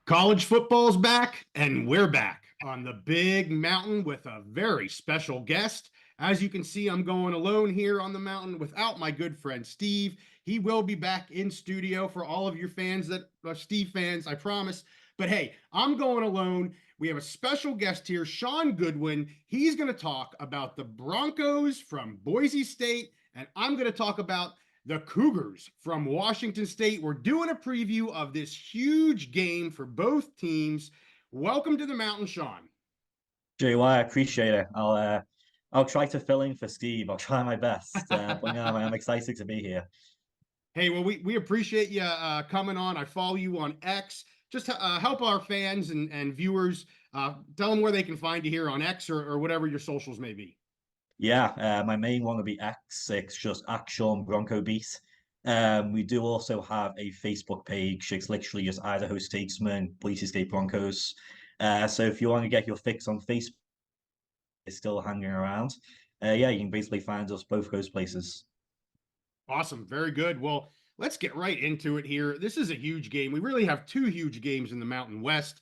College football's back, and we're back on the big mountain with a very special guest. As you can see, I'm going alone here on the mountain without my good friend Steve. He will be back in studio for all of your fans that are Steve fans, I promise. But hey, I'm going alone. We have a special guest here, Shaun Goodwin. He's going to talk about the Broncos from Boise State, and I'm going to talk about the Cougars from Washington State. We're doing a preview of this huge game for both teams. Welcome to the mountain, Shaun. JY, I appreciate it. I'll try to fill in for Steve. I'll try my best. But yeah, I'm excited to be here. Hey, well, we appreciate you coming on. I follow you on X. Just help our fans and viewers. Tell them where they can find you here on X or whatever your socials may be. Yeah, my main one will be X. It's just at Shaun Bronco Beat. We do also have a Facebook page. It's literally just Idaho Statesman, Boise State Broncos. So if you want to get your fix on Facebook, it's still hanging around. Yeah, you can basically find us both those places. Awesome. Very good. Well, let's get right into it here. This is a huge game. We really have two huge games in the Mountain West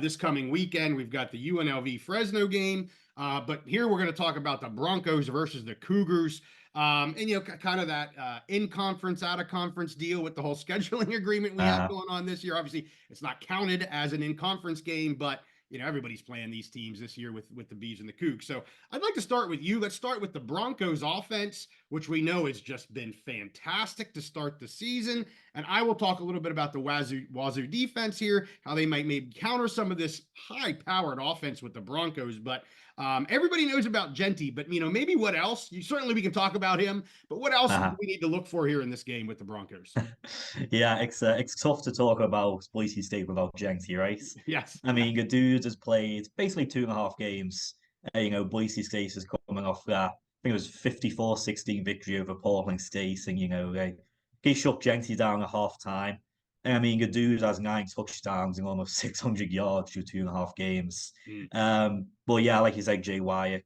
this coming weekend. We've got the UNLV Fresno game, but here we're going to talk about the Broncos versus the Cougars. And, kind of that in-conference, out-of-conference deal with the whole scheduling agreement we have going on this year. Obviously, it's not counted as an in-conference game, but everybody's playing these teams this year with the Bees and the Cougs. So I'd like to start with you. Let's start with the Broncos offense, which we know has just been fantastic to start the season. And I will talk a little bit about the Wazoo defense here, how they might maybe counter some of this high-powered offense with the Broncos. But everybody knows about Genty, but maybe what else? Certainly we can talk about him, but what else do we need to look for here in this game with the Broncos? Yeah, it's tough to talk about Boise State without Genty, right? Yes. I mean, the dude has played basically 2.5 games. Boise State is coming off that. I think it was 54-16 victory over Portland State, and he shut Genty down at halftime. I mean, the dude has 9 touchdowns and almost 600 yards through 2.5 games. But yeah, like you said, JY, it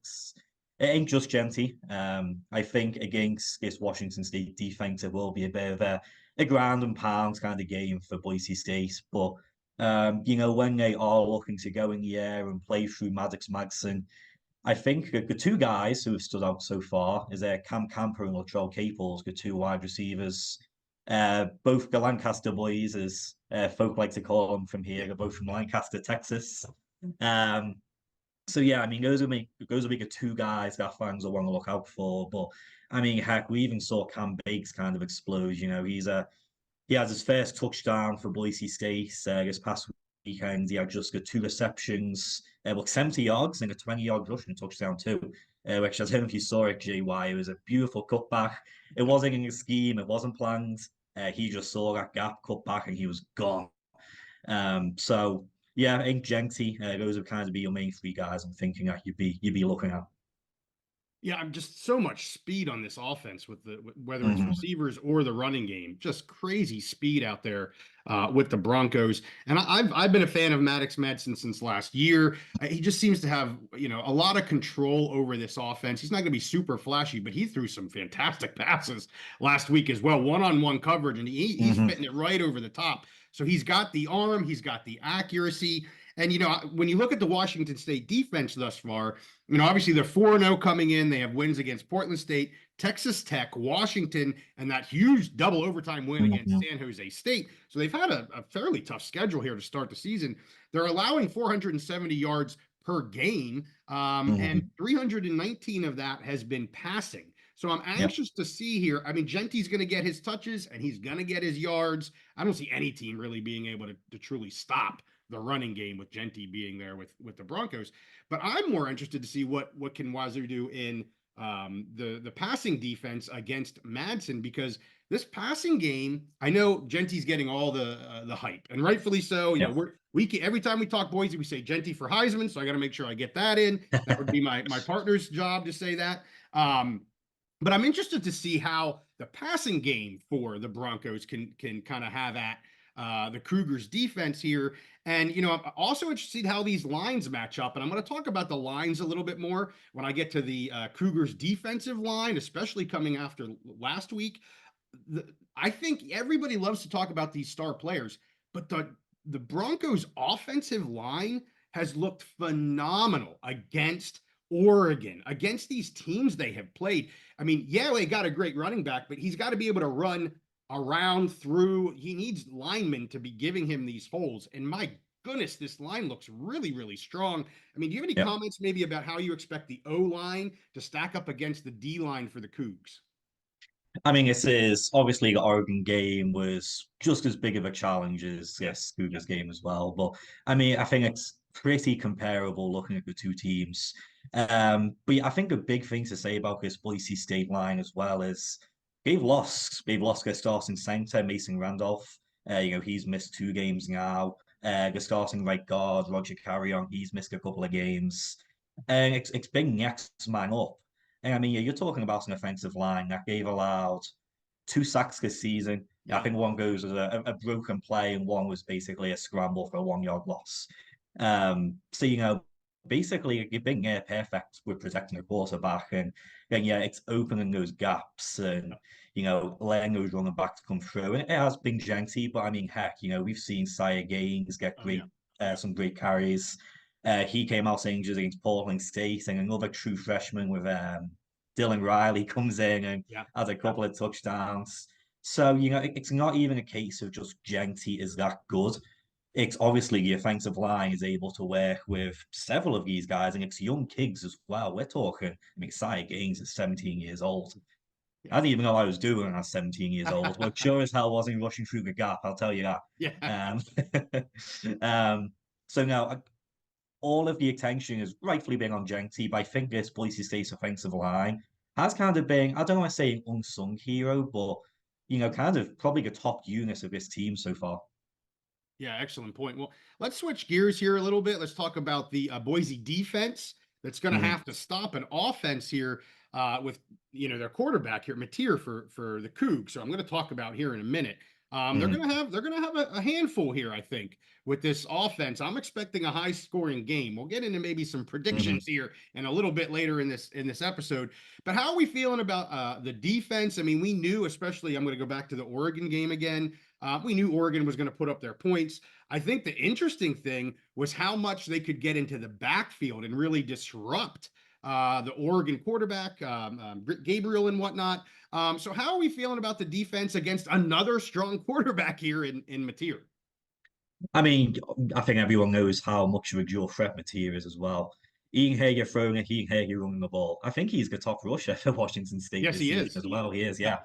ain't just Genty. I think against this Washington State defense, it will be a bit of a ground and pound kind of game for Boise State. But when they are looking to go in the air and play through Maddox Madsen, I think the two guys who have stood out so far is Cam Camper and Latrell Caples, the two wide receivers. Both the Lancaster boys, as folk like to call them from here, they're both from Lancaster, Texas. So yeah, I mean, those will be the two guys that fans will want to look out for. But I mean, heck, we even saw Cam Bakes kind of explode. He has his first touchdown for Boise State this past weekend. He had just got 2 receptions, 70 yards and a 20-yard rushing touchdown too, which I don't know if you saw it, JY. It was a beautiful cutback. It wasn't in his scheme. It wasn't planned. He just saw that gap, cut back, and he was gone. So yeah, I think Genty, those would kind of be your main 3 guys I'm thinking that you'd be looking at. Yeah, I'm just so much speed on this offense with whether it's receivers or the running game. Just crazy speed out there with the Broncos. And I've been a fan of Maddox Madsen since last year. He just seems to have a lot of control over this offense. He's not going to be super flashy, but he threw some fantastic passes last week as well, one-on-one coverage, and he's fitting it right over the top. So he's got the arm, he's got the accuracy. And, when you look at the Washington State defense thus far, obviously they're 4-0 coming in. They have wins against Portland State, Texas Tech, Washington, and that huge double overtime win against San Jose State. So they've had a fairly tough schedule here to start the season. They're allowing 470 yards per game, and 319 of that has been passing. So I'm anxious to see here. I mean, Genty's going to get his touches, and he's going to get his yards. I don't see any team really being able to truly stop the running game with Genty being there with the Broncos. But I'm more interested to see what can Wazoo do in the passing defense against Madsen, because this passing game, I know Genty's getting all the hype, and rightfully so. Every time we talk Boise, we say Genty for Heisman, so I got to make sure I get that in. That would be my partner's job to say that. But I'm interested to see how the passing game for the Broncos can kind of have at the Cougars defense here. And, I'm also interested how these lines match up. And I'm going to talk about the lines a little bit more when I get to the Cougars defensive line, especially coming after last week. I think everybody loves to talk about these star players, but the the Broncos offensive line has looked phenomenal against Oregon, against these teams they have played. I mean, yeah, they got a great running back, but he's got to be able to run around through. He needs linemen to be giving him these holes. And my goodness, this line looks really, really strong. I mean, do you have any Yep. comments maybe about how you expect the O line to stack up against the D line for the Cougs? I mean, it is obviously the Oregon game was just as big of a challenge as Yeah. this Cougars game as well. But I mean, I think it's pretty comparable looking at the two teams. But yeah, I think a big thing to say about this Boise State line as well is they've lost their starting center Mason Randolph. He's missed 2 games now. The starting right guard Roger Carrion, he's missed a couple of games, and it's been next man up. And I mean, you're talking about an offensive line that they've allowed 2 sacks this season. I Yeah. think one goes as a broken play, and one was basically a scramble for a 1 yard loss. So basically you've been near perfect with protecting the quarterback, and then it's opening those gaps and letting those running backs come through. And it has been janky, but I mean, heck, we've seen Sire Gaines get Oh, yeah. some great carries. He came out injured against Portland State, and another true freshman with Dylan Riley comes in and Yeah. has a couple of touchdowns. So, it's not even a case of just Genty is that good. It's obviously the offensive line is able to work with several of these guys, and it's young kids as well. We're talking, I mean, Sire Gaines is 17 years old. I Yeah. didn't even know I was doing when I was 17 years old, but sure as hell wasn't rushing through the gap, I'll tell you that. Yeah. So now all of the attention has rightfully been on Genty, but I think this Boise State's offensive line has kind of been, I don't want to say an unsung hero, but, kind of probably the top unit of this team so far. Yeah, excellent point. Well, let's switch gears here a little bit. Let's talk about the Boise defense that's going to Mm-hmm. have to stop an offense here with their quarterback here, Mateer for the Cougs. So I'm going to talk about here in a minute. They're Mm-hmm. going to have a handful here, I think, with this offense. I'm expecting a high scoring game. We'll get into maybe some Mm-hmm. predictions here and a little bit later in this episode. But how are we feeling about the defense? I mean, we knew, especially, I'm going to go back to the Oregon game again. We knew Oregon was going to put up their points. I think the interesting thing was how much they could get into the backfield and really disrupt the Oregon quarterback, Gabriel and whatnot. So how are we feeling about the defense against another strong quarterback here in Mateer? I mean, I think everyone knows how much of a dual threat Mateer is as well. He can hear you throwing it, he can hear you running the ball. I think he's the top rusher for Washington State Yes, this he season is. as well. He is, Yeah.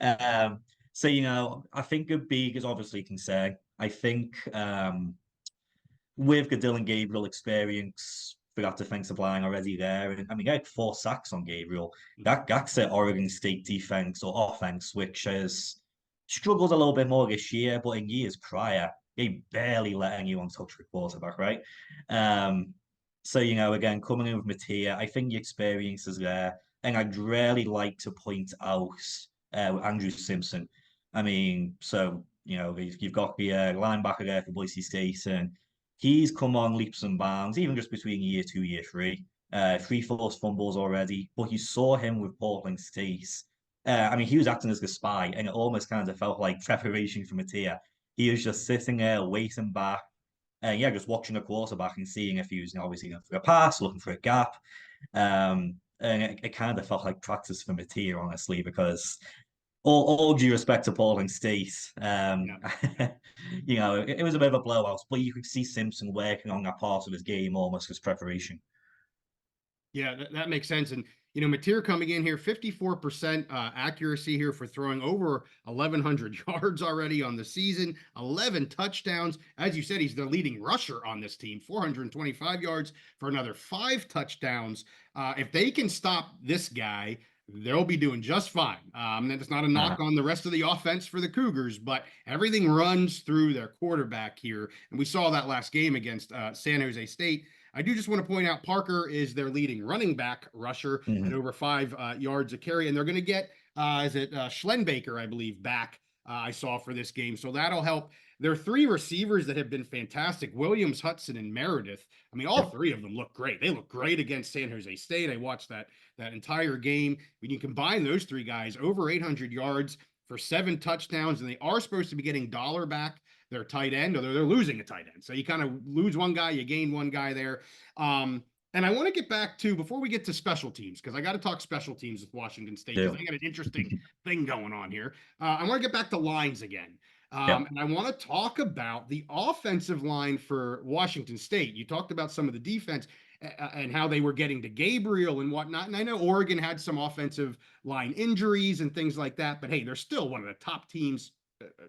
yeah. So, I think a big is obviously concern. I think with the Dylan Gabriel experience for that defensive line already there, and I mean, they had 4 sacks on Gabriel. That's an Oregon State defense or offense, which has struggled a little bit more this year, but in years prior, they barely let anyone touch the quarterback, right? So, again, coming in with Mattia, I think the experience is there. And I'd really like to point out Andrew Simpson. I mean, so, you've got the linebacker there for Boise State, and he's come on leaps and bounds, even just between year 2, year 3. 3 forced fumbles already, but you saw him with Portland State. I mean, he was acting as the spy, and it almost kind of felt like preparation for Mattia. He was just sitting there, waiting back, and just watching the quarterback and seeing if he was obviously going for a pass, looking for a gap. And it kind of felt like practice for Mattia, honestly, because all due respect to Portland State, Yeah. it was a bit of a blowout, but you could see Simpson working on that part of his game almost as preparation. Yeah, that makes sense. And, Mateer coming in here, 54% accuracy here for throwing over 1,100 yards already on the season, 11 touchdowns. As you said, he's the leading rusher on this team, 425 yards for another 5 touchdowns. If they can stop this guy, they'll be doing just fine. That's not a knock Uh-huh. on the rest of the offense for the Cougars, but everything runs through their quarterback here. And we saw that last game against San Jose State. I do just want to point out Parker is their leading running back rusher at Mhm. over 5 yards a carry, and they're going to get is it Schlenbaker, I believe, back. I saw for this game, so that'll help. There are 3 receivers that have been fantastic: Williams, Hudson, and Meredith. I mean, all Yep. 3 of them look great. They look great against San Jose State. I watched that entire game. When you combine those 3 guys, over 800 yards for 7 touchdowns, and they are supposed to be getting Dollar back their tight end, or they're losing a tight end. So you kind of lose one guy, you gain one guy there. And I want to get back to, before we get to special teams, because I got to talk special teams with Washington State, because they got an interesting thing going on here. I want to get back to lines again. And I want to talk about the offensive line for Washington State. You talked about some of the defense and how they were getting to Gabriel and whatnot. And I know Oregon had some offensive line injuries and things like that, but hey, they're still one of the top teams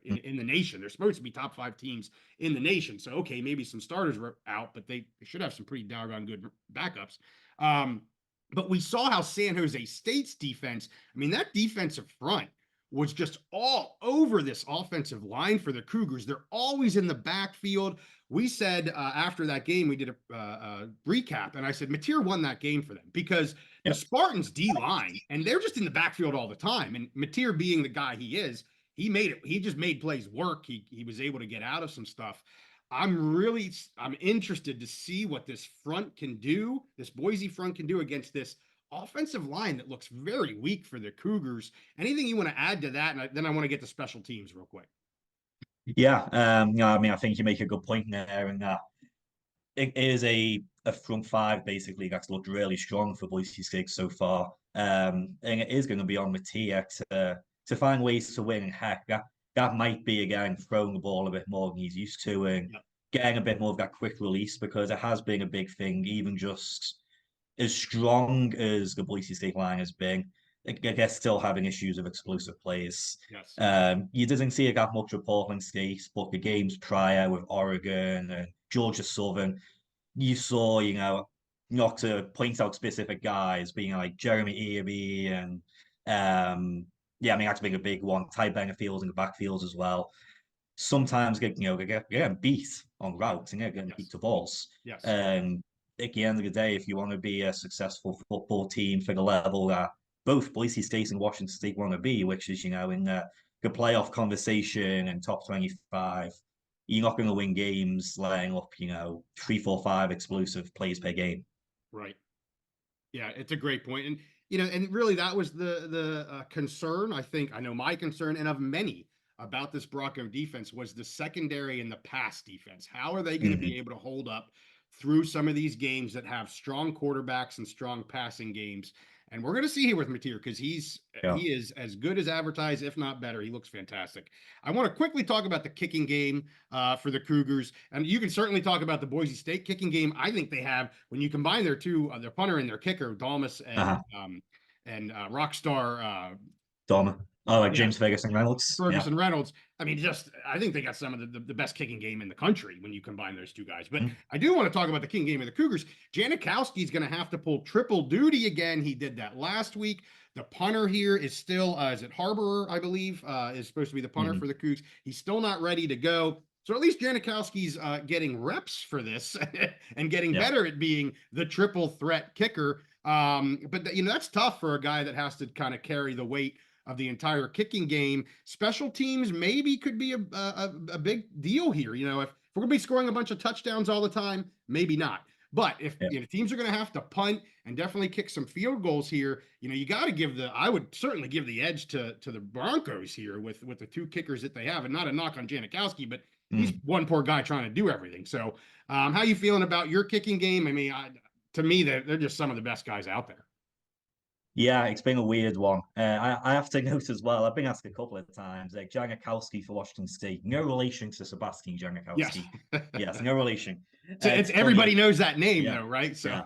in the nation. They're supposed to be top 5 teams in the nation. So, okay, maybe some starters were out, but they should have some pretty doggone good backups. But we saw how San Jose State's defense, I mean, that defensive front was just all over this offensive line for the Cougars. They're always in the backfield. We said after that game, we did a recap, and I said Mateer won that game for them because the Spartans D-line, and they're just in the backfield all the time. And Mateer, being the guy he is, he just made plays work. He was able to get out of some stuff. I'm interested to see what this front can do, this Boise front can do against this offensive line that looks very weak for the Cougars. Anything you want to add to that? And then I want to get to special teams real quick. Yeah, I mean, I think you make a good point there, and it is a front 5 basically that's looked really strong for Boise State so far. And it is going to be on Mateer to find ways to win. And heck, that might be, again, throwing the ball a bit more than he's used to, and getting a bit more of that quick release, because it has been a big thing, even just as strong as the Boise State line has been. I guess still having issues of explosive plays. Yes. You didn't see it that much with Portland State, but the games prior with Oregon and Georgia Southern, you saw, not to point out specific guys, being like Jeremy Earby and I mean, that's being a big one. Ty Benefield in the backfields as well. Sometimes getting beat on routes and getting beat to balls. Yes. At the end of the day, if you want to be a successful football team for the level that both Boise State and Washington State want to be, which is, in the playoff conversation and top 25, you're not going to win games laying up, 3, 4, 5 explosive plays per game. Right. Yeah, it's a great point. And, and really that was the concern, I know my concern, and of many, about this Bronco defense, was the secondary and the pass defense. How are they going to be able to hold up through some of these games that have strong quarterbacks and strong passing games? And we're going to see here with Mateer, because he is as good as advertised, if not better. He looks fantastic. I want to quickly talk about the kicking game for the Cougars. And you can certainly talk about the Boise State kicking game. I think they have, when you combine their two, their punter and their kicker, Dalmas and Rockstar Dom. Oh, like James Ferguson Reynolds. Reynolds. I mean, I think they got some of the best kicking game in the country when you combine those two guys. But I do want to talk about the kicking game of the Cougars. Janikowski's going to have to pull triple duty again. He did that last week. The punter here is still, is it Harbour, I believe, is supposed to be the punter for the Cougs. He's still not ready to go. So at least Janikowski's getting reps for this and getting better at being the triple threat kicker. But that's tough for a guy that has to kind of carry the weight of the entire kicking game. Special teams maybe could be a big deal here. If we're going to be scoring a bunch of touchdowns all the time, maybe not. But if teams are going to have to punt and definitely kick some field goals here, you got to I would certainly give the edge to the Broncos here with the 2 kickers that they have. And not a knock on Janikowski, but he's one poor guy trying to do everything. So how you feeling about your kicking game? I mean, to me, they're just some of the best guys out there. Yeah, it's been a weird one. I have to note as well, I've been asked a couple of times, like Janikowski for Washington State, no relation to Sebastian Janikowski. Yes, no relation. So everybody knows that name, though, right? So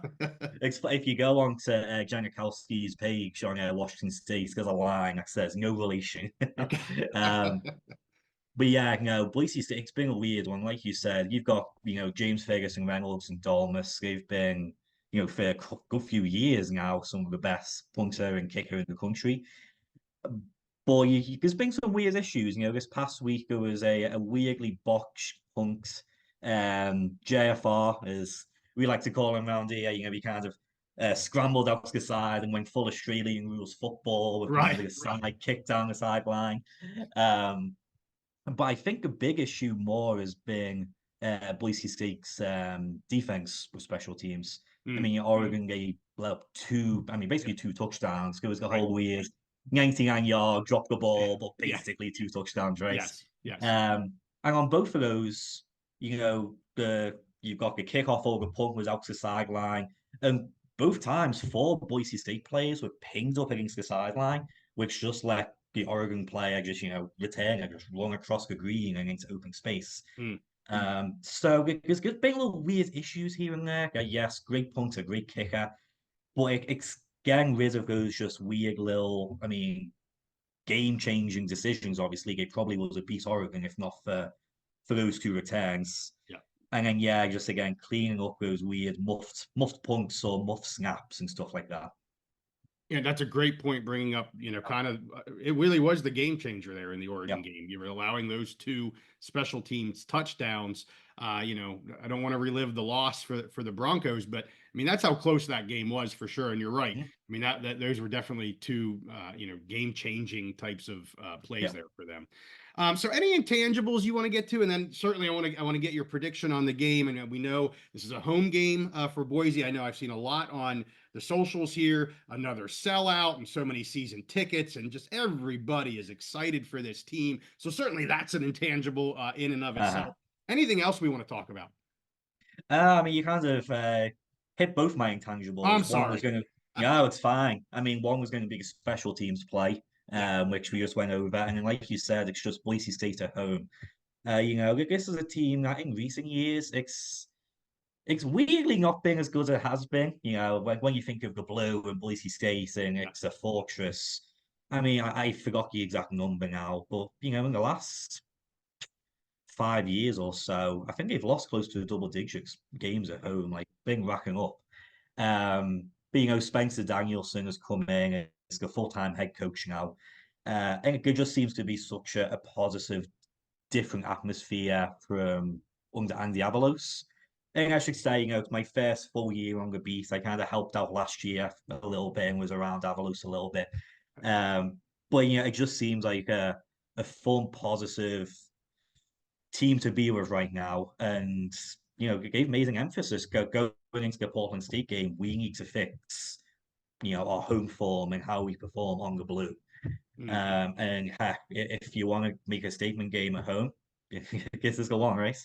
if you go on to Janikowski's page on Washington State, there's a line that says no relation. Okay. But yeah, no, Boise State, it's been a weird one. Like you said, you've got, James Ferguson Reynolds and Dalmas. They've been, for a good few years now, some of the best punter and kicker in the country. But there's been some weird issues. This past week there was a weirdly botched punt. JFR, as we like to call him around here, he kind of scrambled out to the side and went full Australian rules football with a side kick down the sideline. But I think the big issue more has been Boise State's defense with special teams. I mean, Oregon gave up basically 2 touchdowns. It was the whole weird 99-yard, drop the ball, but basically 2 touchdowns, right? Yes. And on both of those, you've got the kickoff or the punt was out to the sideline. And both times, four Boise State players were pinged up against the sideline, which just let the Oregon player just, return and just run across the green and into open space. Mm. So there's been little weird issues here and there. Yes, great punter, great kicker, but it's getting rid of those just weird little, game-changing decisions. Obviously, they probably would have beat Oregon if not for those two returns. Yeah. And then just again cleaning up those weird muffed punts or muffed snaps and stuff like that. Yeah, that's a great point, bringing up, kind of, it really was the game changer there in the Oregon game. You were allowing those two special teams touchdowns. I don't want to relive the loss for the Broncos, but I mean, that's how close that game was for sure. And you're right. I mean, that those were definitely two, game changing types of plays there for them. So any intangibles you want to get to, and then certainly I want to get your prediction on the game. And we know this is a home game for Boise. I know I've seen a lot on the socials here, another sellout and so many season tickets, and just everybody is excited for this team. So certainly that's an intangible in and of itself. Anything else we want to talk about? You kind of hit both my intangibles. I'm sorry. No, it's fine. I mean, one was going to be a special teams play, which we just went over. And then, like you said, it's just Boise State at home. This is a team that in recent years, it's weirdly not been as good as it has been. When you think of the blue and Boise State and it's a fortress. I mean, I forgot the exact number now, but in the last 5 years or so, I think they've lost close to double digits games at home, like been racking up. But Spencer Danielson has come in and is the full-time head coach now. And it just seems to be such a positive, different atmosphere from under Andy Avalos. And I should say, it's my first full year on the beat. I kind of helped out last year a little bit and was around Avalos a little bit. But it just seems like a fun, positive team to be with right now. And it gave amazing emphasis going into the Portland State game. We need to fix, our home form and how we perform on the blue. And heck, if you want to make a statement game at home, this is the one, right?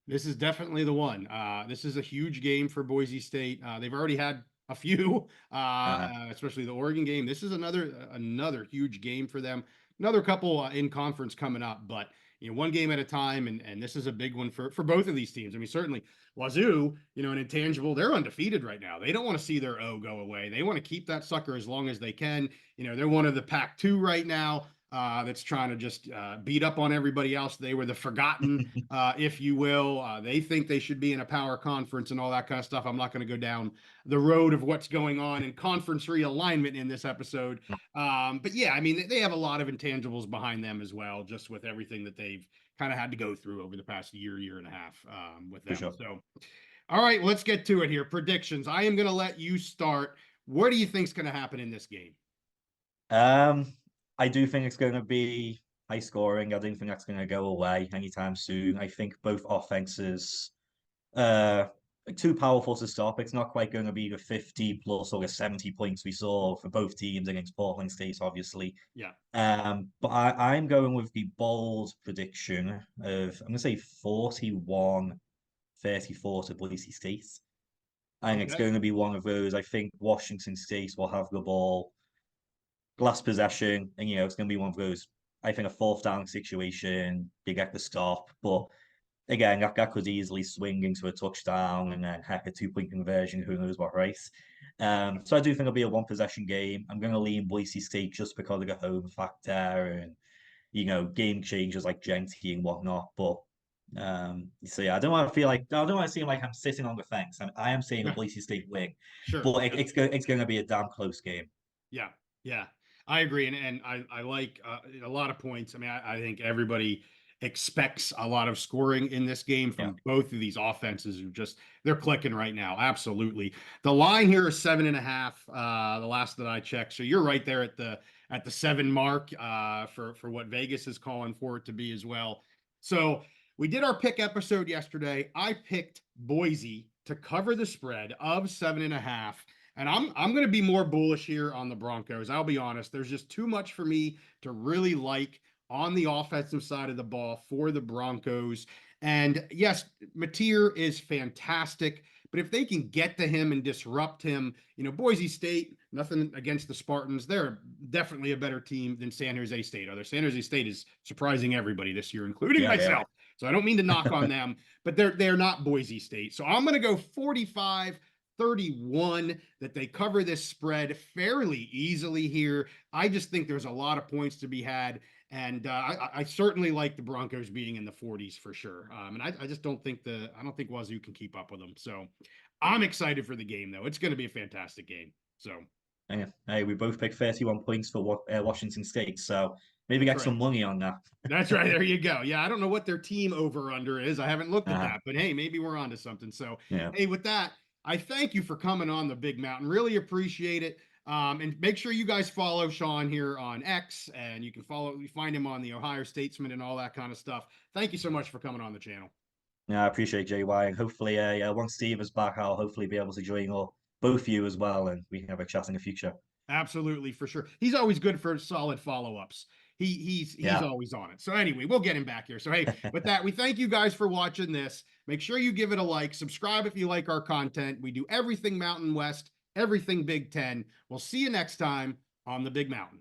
This is definitely the one. This is a huge game for Boise State. They've already had a few, especially the Oregon game. This is another huge game for them. Another couple in conference coming up, but one game at a time, and this is a big one for both of these teams. I mean, certainly Wazoo, an intangible, they're undefeated right now. They don't want to see their O go away. They want to keep that sucker as long as they can. They're one of the Pac-2 right now. That's trying to just beat up on everybody else. They were the forgotten, if you will. They think they should be in a power conference and all that kind of stuff. I'm not going to go down the road of what's going on in conference realignment in this episode. But yeah, I mean, they have a lot of intangibles behind them as well, just with everything that they've kind of had to go through over the past year and a half with them. Sure. So, all right, let's get to it here. Predictions. I am going to let you start. What do you think is going to happen in this game? I do think it's going to be high scoring. I don't think that's going to go away anytime soon. I think both offenses too powerful to stop. It's not quite going to be the 50 plus or the 70 points we saw for both teams against Portland State, obviously. Yeah. But I'm going with the bold prediction of, I'm going to say 41-34 to Boise State. I think it's going to be one of those. I think Washington State will have the ball last possession, and it's going to be one of those. I think a fourth down situation, you get the stop, but again, that could easily swing into a touchdown and then heck, a 2-point conversion. Who knows what, right? So I do think it'll be a one possession game. I'm going to lean Boise State just because of the home factor and game changes like Genty and whatnot. But so yeah, I don't want to seem like I'm sitting on the fence. I am saying a Boise State win, sure, but it's going to be a damn close game. Yeah. I agree, and I like a lot of points. I mean, I think everybody expects a lot of scoring in this game from both of these offenses who they're clicking right now. Absolutely. The line here is 7.5. The last that I checked. So you're right there at the 7 mark for what Vegas is calling for it to be as well. So we did our pick episode yesterday. I picked Boise to cover the spread of 7.5. And I'm going to be more bullish here on the Broncos. I'll be honest. There's just too much for me to really like on the offensive side of the ball for the Broncos. And yes, Mateer is fantastic, but if they can get to him and disrupt him, Boise State, nothing against the Spartans. They're definitely a better team than San Jose State. Other San Jose State is surprising everybody this year, including myself. So I don't mean to knock on them, but they're not Boise State. So I'm going to go 45-31 that they cover this spread fairly easily here. I just think there's a lot of points to be had. And I certainly like the Broncos being in the 40s for sure. And I just don't think Wazoo can keep up with them. So I'm excited for the game, though. It's going to be a fantastic game. So yeah, hey, we both picked 31 points for Washington State, so maybe get some money on that. That's right. There you go. Yeah, I don't know what their team over under is. I haven't looked at that, but hey, maybe we're onto something. So hey, with that, I thank you for coming on the Big Mountain. Really appreciate it. And make sure you guys follow Shaun here on X, and you can find him on the Ohio Statesman and all that kind of stuff. Thank you so much for coming on the channel. Yeah, I appreciate JY, and hopefully, once Steve is back, I'll hopefully be able to join both of you as well, and we can have a chat in the future. Absolutely, for sure. He's always good for solid follow-ups. He's always on it. So anyway, we'll get him back here. So hey, with that, we thank you guys for watching this. Make sure you give it a like, subscribe if you like our content. We do everything Mountain West, everything Big Ten. We'll see you next time on the Big Mountain.